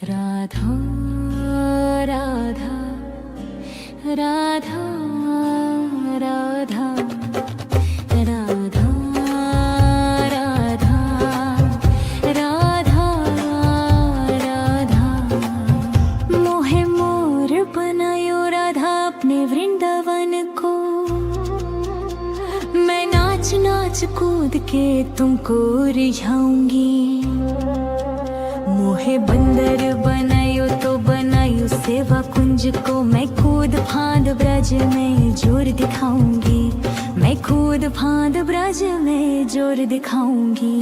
राधा राधा राधा राधा राधा राधा राधा राधा मोहे मोर बनायो राधा अपने वृंदावन को। मैं नाच नाच कूद के तुमको रिझाऊंगी। मोहे बंदर बनायो तो बनायो सेवा कुंज को। मैं कूद फांद ब्रज में जोर दिखाऊंगी। मैं कूद फांद ब्रज में जोर दिखाऊंगी।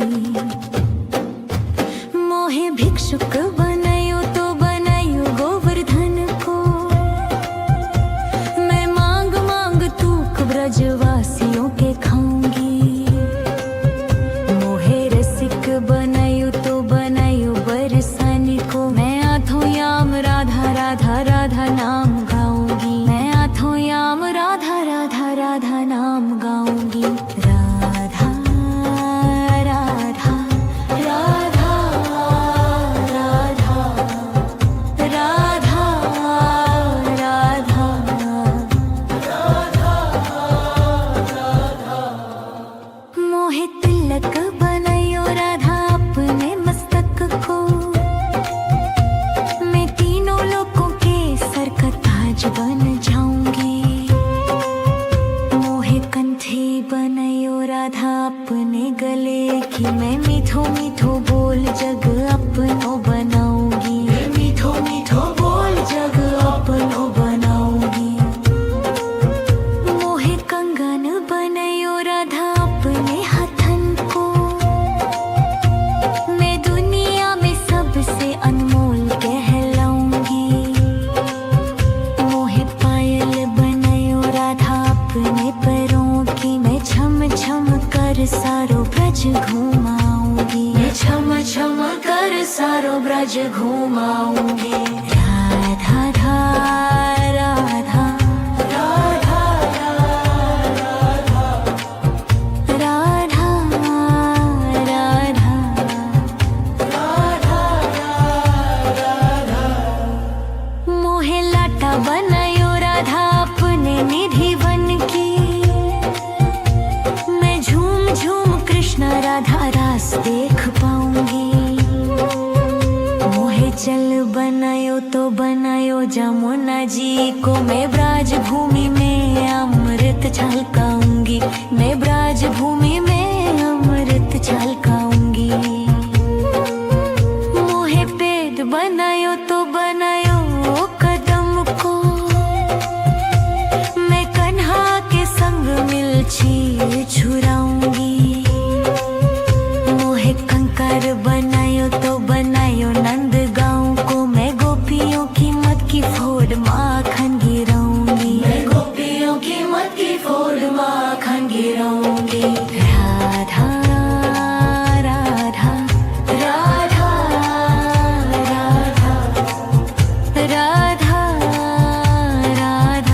मोहे भिक्षुक बनायो तो बनायो गोवर्धन को। मैं मांग मांग तूक ब्रजवासियों के खाऊंगी। मोहे रसिक बनायो तो बनायो बरसाने को। मैं आठों याम राधा राधा राधा नाम गाऊंगी। मैं आठों याम राधा राधा राधा नाम गाऊंगी। राधा राधा राधा राधा राधा राधा मोहे तिलक बनायो राधा अपने मस्तक को। मैं तीनों लोगों के सर का ताज बन जाऊंगी। मोहे कंठी बनायो राधा अपने गले की। मैं मीठो मीठो बोल जग अपनो बनाऊंगी। मैं मीठो मीठो बोल जग अपनो बनाऊंगी। मोहे कंगन बनायो राधा अपने हथन को। मैं दुनिया में सबसे अनमोल कहलाऊंगी। मोहे पायल बनायो राधा अपने पैरों की। मैं छम छम कर सारो ब्रज घुमाऊंगी। मैं छम छम कर सारो ब्रज घुमाऊंगी। राधा राधा राधा राधा राधा मोहे लाटा बनायो राधा अपने निधि बन की। मैं झूम झूम कृष्ण राधा रास देख पाऊंगी। मोहे चल बनायो तो बनायो जमुना जी को। मैं ब्राज भूमि में अमृत छलकाऊंगी। मैं ब्राज भूमि में अमृत छलकाऊंगी। मोहे पेड़ बनायो तो बनायो कदम को। मैं कन्हा के संग मिर्ची छुराऊंगी। मोहे कंकर बनायो तो बनायो नंद गांव को। मैं गोपियों की मत की फोड़ माखन गिराऊंगी। मैं गोपियों की मत की फोड़ माखन गिराऊंगी। राधा राधा राधा राधा राधा राधा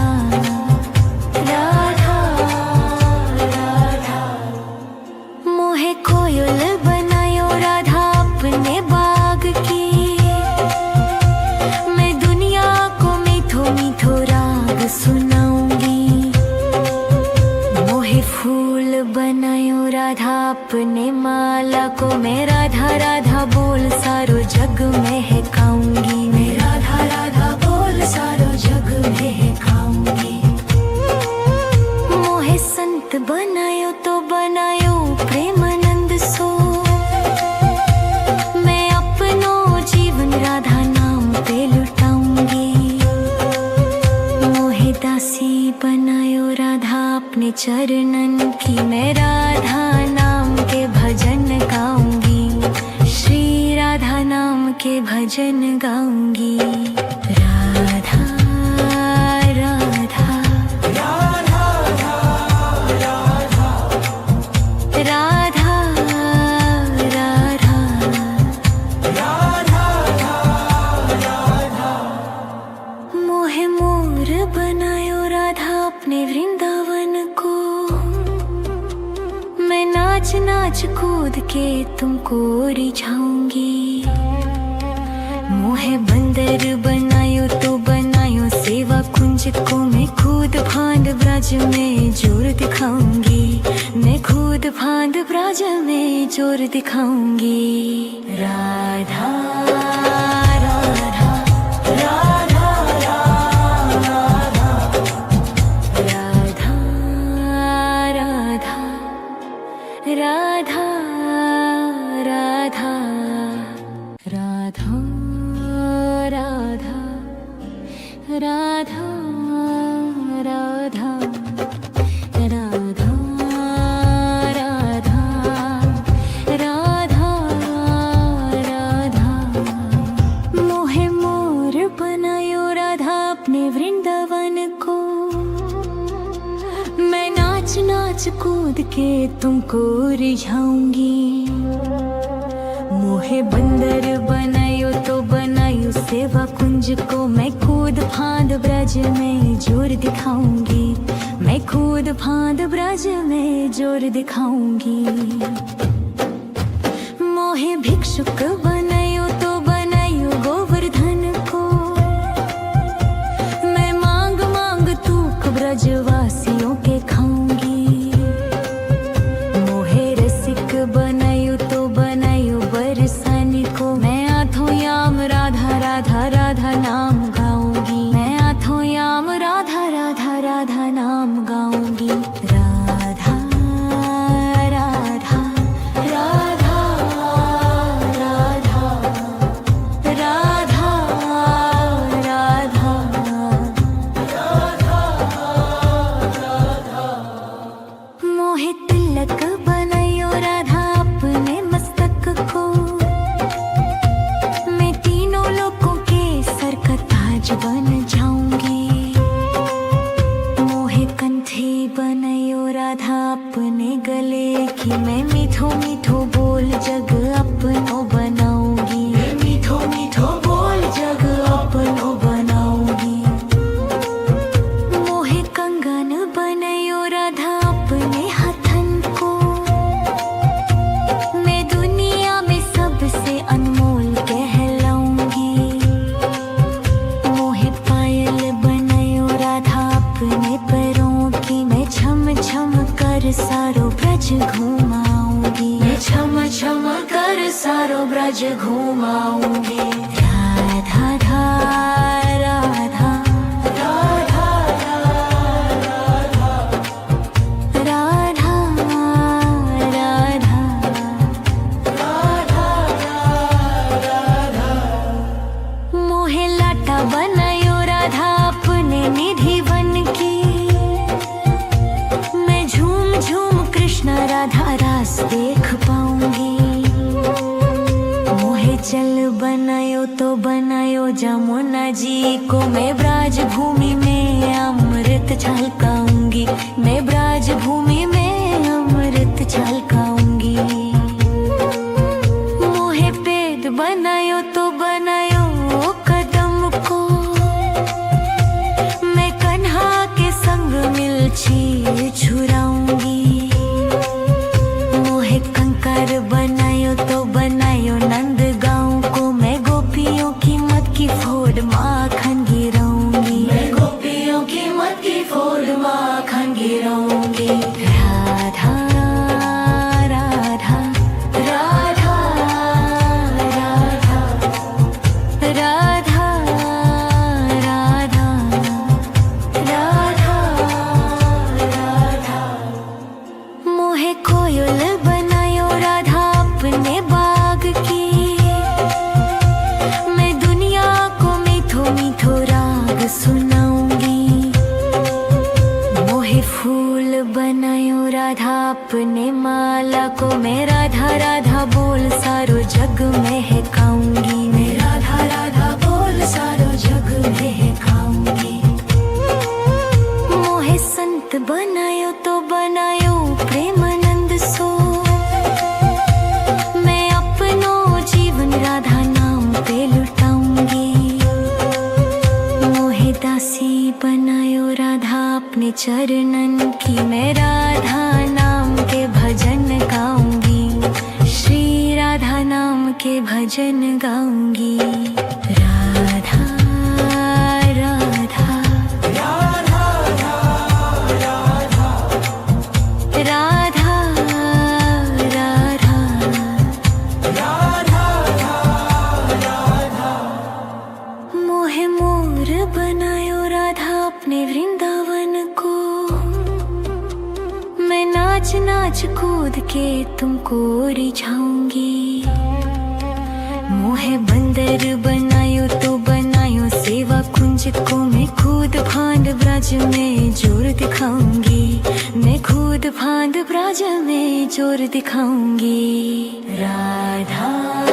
राधा मोहे कोयल बनायो राधा अपने बाग की। मैं दुनिया को मीठो मीठो राग सुनाऊंगी। मोहे फूल बनायो राधा अपने माला को। मैं राधा राधा बोल सारो जग में है गाऊंगी। मैं राधा राधा बोल सारो जग में है गाऊंगी। मोहे संत बनायो तो बनायो प्रेमानंद सो। मैं अपनो जीवन राधा नाम पे लुटाऊंगी। मोहे दासी बनायो राधा अपने चरणन की। मैं राधा नाम के भजन गाऊंगी। श्री राधा नाम के भजन गाऊंगी। राधा राधा राधा राधा मोहे मोर बनायो राधा अपने वृंदावन को। मैं नाच नाच कूद के तुमको रिझाऊंगी। मोहे मोहे बंदर बनायो तो बनायो सेवा कुंज को मैं खुद फांद ब्रज में जोर दिखाऊंगी, मैं खुद फांद ब्रज में जोर दिखाऊंगी। राधा राधा राधा राधा राधा राधा राधा राधा राधा राधा राधा राधा राधा राधा मोहे मोर बनायो राधा अपने वृंदावन को, मैं नाच नाच कूद के तुमको रिझाऊंगी। मोहे बंदर बनायो तो बनायो सेवा कुंज को, मैं खुद फांद ब्रज में जोर दिखाऊंगी, मैं खुद फांद ब्रज में जोर दिखाऊंगी। मोहे भिक्षुक बनायो तो बनायो गोवर्धन को, मैं मांग मांग तूक ब्रजवासियों के खाऊंगी। मोहे रसिक बनायो तो बनायो बरसाने को, मैं आठों याम राधा राधा राधा नाम गाऊंगी, मैं आठों याम राधा राधा राधा नाम गाऊंगी। राधा राधा राधा राधा राधा राधा मोहे तिलक बनायो राधा अपने मस्तक को, मैं तीनों लोगों के सर का ताज बन जाऊंगी। मोहे कंठी बनायो राधा अपने गले की, मैं मीठो मीठो बोल जग अपनो बनाऊंगी, मैं मीठो मीठो बोल जग अपनो बनाऊंगी। मोहे कंगन बनायो राधा अपने हाथन को, मैं दुनिया में सबसे अनमोल कहलाऊंगी। मोहे पायल बनायो राधा अपने पैरों की, मैं छम छम कर सारो ब्रज घुमाऊंगी, मैं छम छम कर सारो ब्रज घुमाऊंगी। राधा राधा राधा राधा राधा राधा मोहे लाटा बनायो राधा अपने निधि बन की, मैं झूम झूम कृष्ण राधा रास देख पाऊंगी। मोहे चल बनायो तो बनायो जमुना जी को, मैं ब्राज भूमि में अमृत छलकाऊंगी, मैं ब्राज भूमि में अमृत छलकाऊंगी। मोहे पेद बनायो तो बनायो कदम को, मैं कन्हा के संग मिलछी छुराऊंगी। मोहे कंकर बनायो तो बनायो नंद गांव को, मैं गोपियों की मत की फोड़ माखन गिराऊंगी, मैं गोपियों की मत की फोड़ माखन गिराऊंगी। राधा राधा राधा राधा राधा राधा राधा मोहे कोयल बनायो राधा अपने बाग की, मैं दुनिया को मीठो मीठो राग सुनाऊंगी। मोहे फूल बनायो राधा अपने माला को, मैं राधा राधा बोल सारो जग में है गाऊंगी, मैं राधा राधा बोल सारो जग में है गाऊंगी। मोहे संत बनायो तो बनायो प्रेमानंद सो, मैं अपनो जीवन राधा नाम पे लुटाऊंगी। मोहे दासी बनायो राधा अपने चरणन की, मैं राधा नाम के भजन गाऊंगी, श्री राधा नाम के भजन गाऊंगी। के तुमको रिझाऊंगी। मोहे बंदर बनायो तो बनायो सेवा कुंज को मैं खुद फांद ब्रज में जोर दिखाऊंगी। मैं खुद फांद ब्रज में जोर दिखाऊंगी। राधा